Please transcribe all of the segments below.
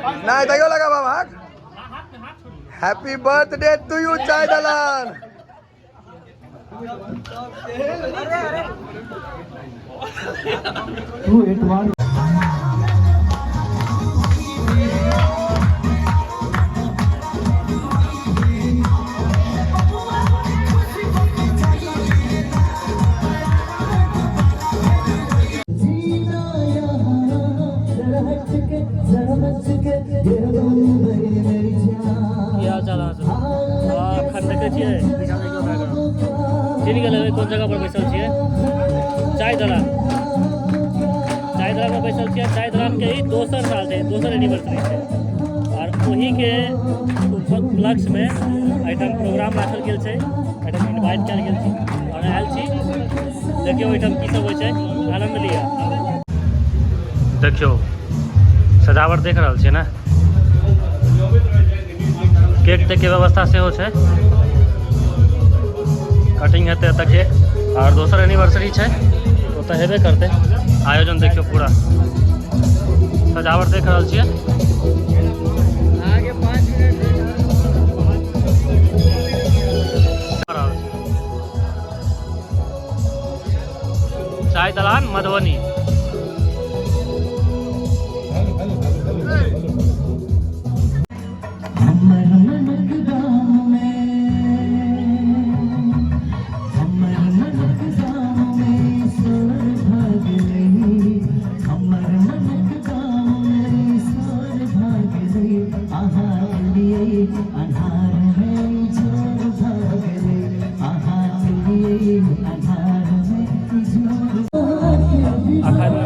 नहीं तैयो लगा बाबा। हैप्पी बर्थडे टू यू चाय दलाल। कौन जगह पर बैसल छिए? चाय दलान में बैसल छिए। चाय दलान के ही दोसर साल है, दोसर एनिवर्सरी है और वही के उपलक्ष्य में आइटम प्रोग्राम राखल गेल छै, आइटम इनवाइट कयल गेल छै और आयल छी। देखियो आइटम की सब होइ छै, आनंद लिया। देखियो सजावट देख रहल छियै ना, केक तक के व्यवस्था से हो छै, कटिंग हेतै एतऽ केक और दोसर एनिवर्सरी है तो हेबे करते। आयोजन देखियो पूरा सजावट देख रहा छिए। आगे 5 मिनट चाय दलान मधुबनी।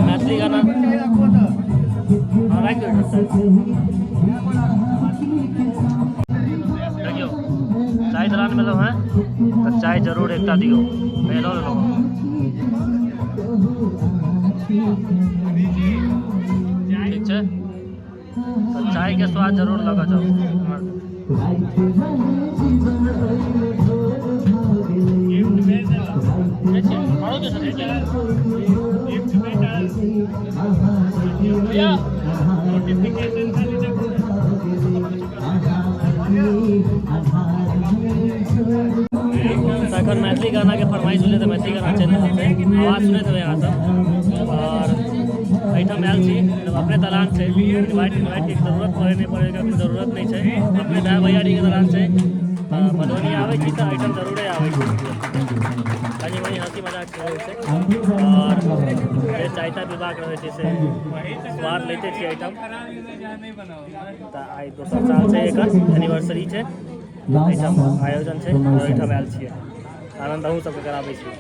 मैथिली गाना देखियो चाय दलान में लो है तो चाय जरूर एक दियो। लो ठीक है तो चाय के स्वाद जरूर लगा जाओ। अगर मैथिली गाना के फरमाइश मिले तो मैथिली गाना चल आवाज़ सुने थे यहाँ सब। और आइटम आयल छी अपने दलान से इनवाइट की जरूरत पड़े नहीं पड़ेगा, जरूरत नहीं है। अपने दादा भैयारी के दलान से मधुबनी आवे छी तो आइटम जरूरे आवे छी। कहीं वही हंसी मजाक रहे थे और ये चाहता विभाग रहे थे से स्वाद लेते थे आइटम। तो आई दोसर साल से एक एनिवर्सरी है, आइटम आयोजन है और आइटम आयल छे। आनंद अहूँ सबके कराबै छी।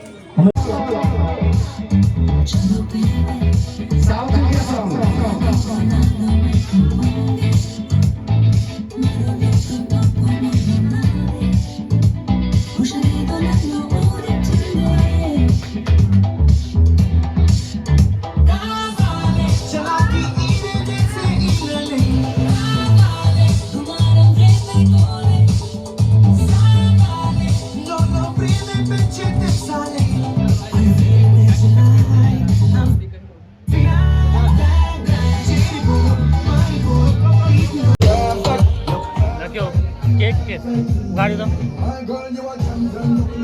गाड़ी दो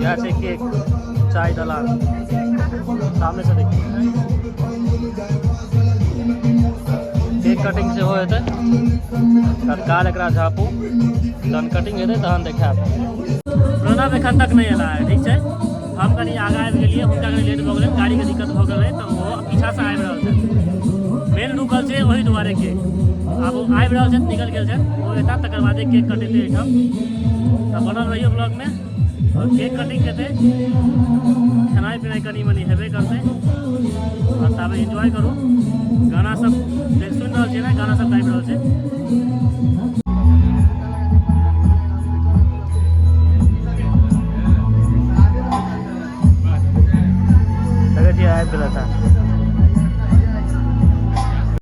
यहाँ से केक चाय दलाल सामने से देखिए केक कटिंग से हो जाते तत्काल एक झाँपू तहन कटिंग हेतै तहन देखाब। प्रणव एखन तक नहीं अला है, ठीक है। हम कहीं आगा आबि गेलियै, हुनका कहीं लेट भऽ गेलै, गाड़ी के दिक्कत भऽ गेलै तो वो पीछा से आबि रहल छै। मेन रुकल छै वही दुआरे केक अब आबि रहल छै, निकल गेल छै, वो एता तकर बाद केक कटेतै एहिठाम। तो बनल रहिए ब्लॉग में और केक कटिंग हेतै, खेनाइ पिनाइ कनी मनी हेबे करतै और तब एंजॉय करू। गाना सब सुनि रहल छियै ना, गाना सब गाबि रहल छै।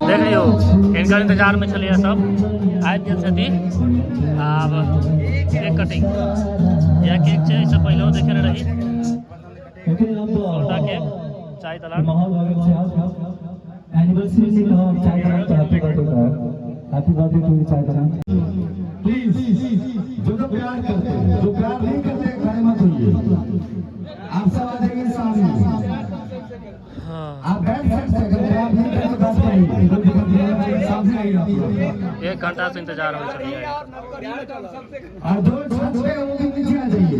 देख लियो इनका इंतजार में चलिए सब आबि गेल छथिन। आब केक कटिंग यह केक छै, इससे पहले देखे रही छोटा केक चाय दलान हैप्पी बर्थडे टू यू चाय दलान। प्लीज जो प्यार करते हैं, जो प्यार नहीं करते खड़े मत होइए। आप सब आ जाइए सामने। आप बैठ सकते हैं, अगर आप नहीं करते बात करिए। सामने आइए आप लोग। 1 घंटा से इंतजार हो चलिए और जो छत पे वो भी नीचे आ जाइए।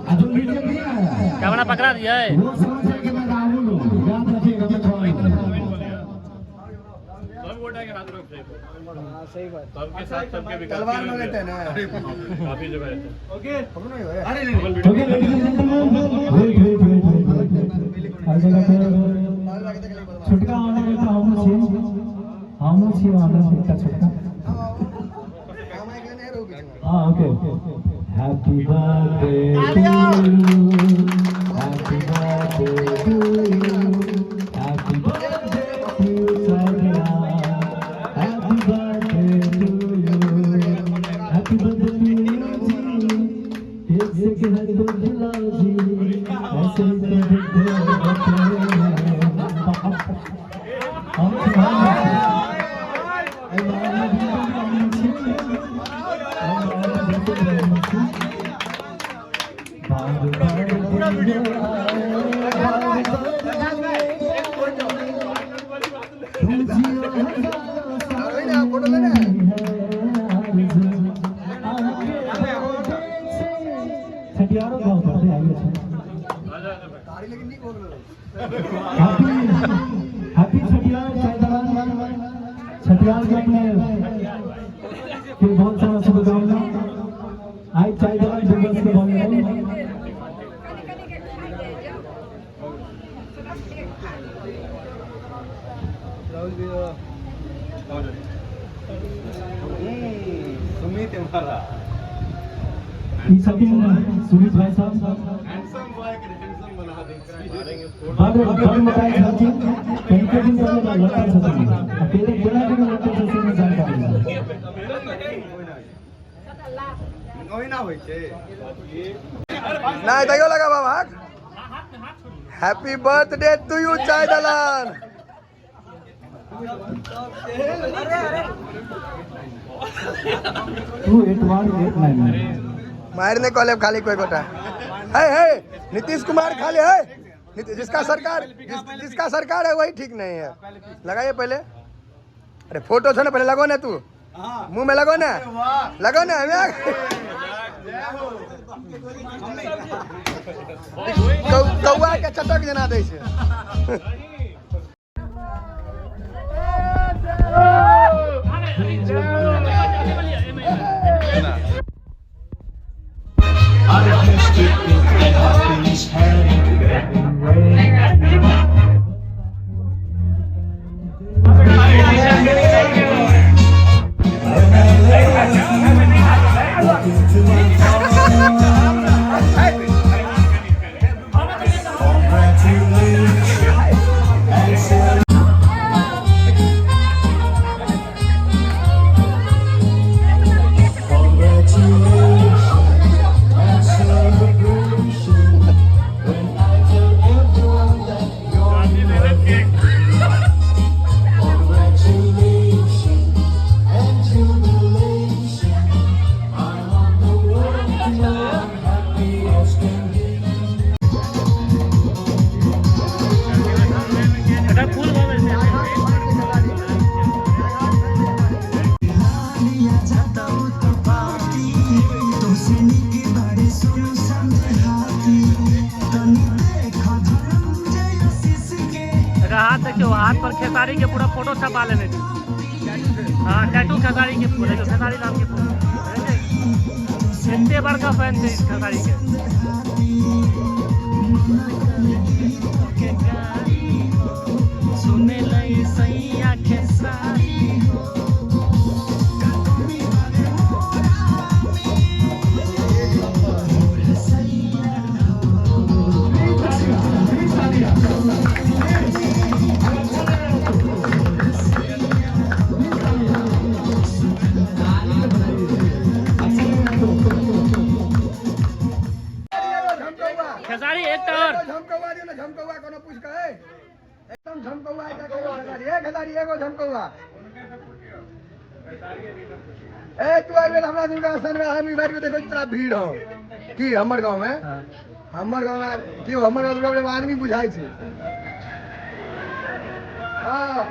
और जो नीचे नहीं आया कैमरा पकड़ा दिया है। वो समझ जाए कि मैं राहुल हूँ। याद रखिएगा मैं कौन हूँ। सही बात। सबके साथ सबके विकास तलवार में लेते हैं ना। काफी जगह रहते हैं। ओके नहीं हो okay ladies and gentleman, wait हर जगह पे छुटका आने में तो हम छी आने से का छुटका। हां okay happy birthday to you, happy birthday to you, happy birthday to Saina, happy birthday to you, happy birthday to you. एक से के हर को दिलाओ जी ऐसे ही तो दिखते हैं। हम फोटो लेना है। छठियारों गाँव करते आइए। लेकिन नहीं बोल रहे। हैप्पी छठियार चाय दलान। छठियार के अपने फिर बहुत सारा शुभकामना। आज चाय दलान दिवस के बारे में सुमित हमारा सुमित भाई साहब हैंडसम बॉय के हैंडसम बना देंगे। बाद बताए साथी कहीं के दिन पहले लड़का ससुर अकेले बोला कि लड़का ससुर में जानकारी कोई ना होई छे नहीं तैयो लगा बाबा। हैप्पी बर्थडे टू यू चाय दलान। 28189 मारने को खाली कोई गोटा है नीतीश कुमार खाली है। जिसका सरकार है वही ठीक नहीं है। लगाइए पहले। अरे फोटो छो ना पहले लगो ना। तू मुंह में लगो ना कौआ के चटक जना दै छै। हाथ देखियो, हाथ पर खेसारी के पूरा फोटो छपा लेने थे। हाँ टैटू खेसारी के पूरे जो खेसारी नाम के फोटो इतने बड़का फैन थे खेसारी के। सुने लई सैया खेसारी खेसारी एक टावर झमकौआ दियो ना। झमकौआ कोनो पूछ के है एकदम झमकौआ का खेसारी एगो झमकौआ ए तू आइबे हमरा दिन का सन में आदमी बैठ के देखो कितना भीड़ हो की हमर गांव में क्यों हमर गांव में आदमी बुझाई छे हां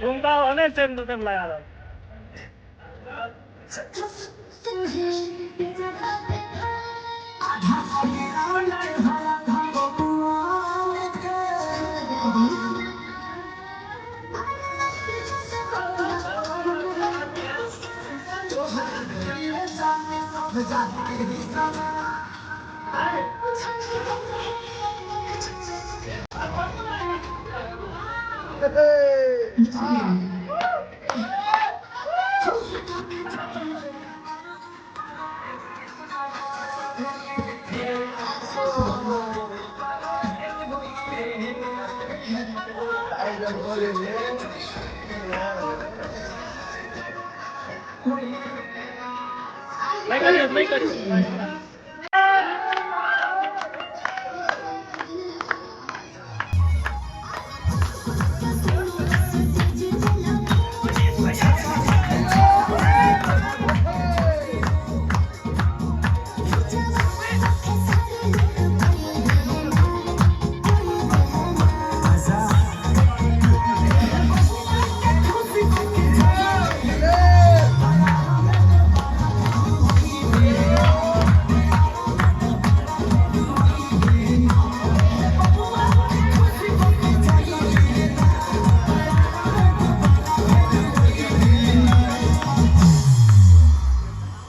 घूमता हो ना सेम टू सेम लगा दो नहीं करिए